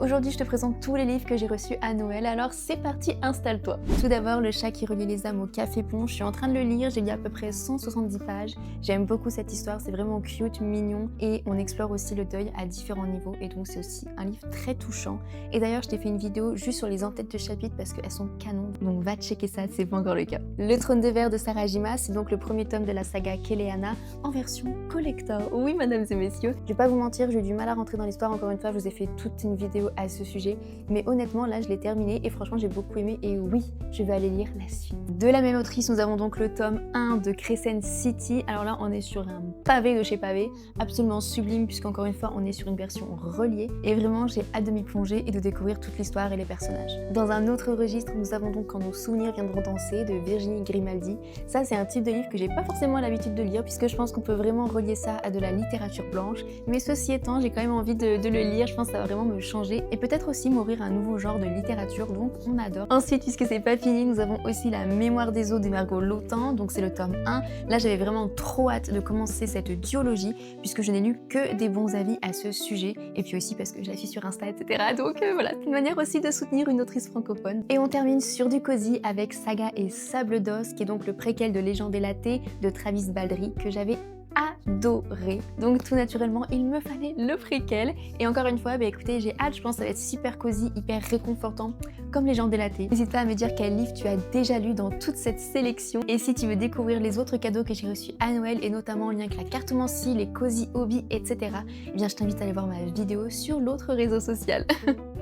Aujourd'hui je te présente tous les livres que j'ai reçus à Noël, alors c'est parti, installe-toi. Tout d'abord Le chat qui relie les âmes au café Ponche, je suis en train de le lire, j'ai lu à peu près 170 pages. J'aime beaucoup cette histoire, c'est vraiment cute, mignon et on explore aussi le deuil à différents niveaux et donc c'est aussi un livre très touchant. Et d'ailleurs je t'ai fait une vidéo juste sur les entêtes de chapitres parce qu'elles sont canons, donc va checker ça, c'est pas encore le cas. Le trône de verre de Sarajima, c'est donc le premier tome de la saga Keleana en version collector. Oui mesdames et messieurs, je vais pas vous mentir, j'ai eu du mal à rentrer dans l'histoire, encore une fois je vous ai fait toute une vidéo à ce sujet, mais honnêtement là je l'ai terminé et franchement j'ai beaucoup aimé et oui, je vais aller lire la suite. De la même autrice, nous avons donc le tome 1 de Crescent City. Alors là on est sur un pavé de chez pavé, absolument sublime puisqu'encore une fois on est sur une version reliée et vraiment j'ai hâte de m'y plonger et de découvrir toute l'histoire et les personnages. Dans un autre registre, nous avons donc Quand nos souvenirs viendront danser de Virginie Grimaldi. Ça c'est un type de livre que j'ai pas forcément l'habitude de lire puisque je pense qu'on peut vraiment relier ça à de la littérature blanche, mais ceci étant j'ai quand même envie de le lire, je pense que ça va vraiment me changer et peut-être aussi m'ouvrir un nouveau genre de littérature, donc on adore. Ensuite, puisque c'est pas fini, nous avons aussi La mémoire des eaux de Margot Lautan, donc c'est le tome 1. Là j'avais vraiment trop hâte de commencer cette duologie puisque je n'ai lu que des bons avis à ce sujet et puis aussi parce que je la suis sur Insta, etc. Donc voilà, c'est une manière aussi de soutenir une autrice francophone. Et on termine sur du cosy avec Saga et Sable d'Os, qui est donc le préquel de Légende et Laté de Travis Baldree que j'avais adoré. Donc tout naturellement il me fallait le préquel et encore une fois écoutez, j'ai hâte, je pense que ça va être super cosy, hyper réconfortant comme Légende et Laté. N'hésite pas à me dire quel livre tu as déjà lu dans toute cette sélection et si tu veux découvrir les autres cadeaux que j'ai reçus à Noël et notamment en lien avec la cartomancie, les cozy hobbies, etc. Eh bien je t'invite à aller voir ma vidéo sur l'autre réseau social.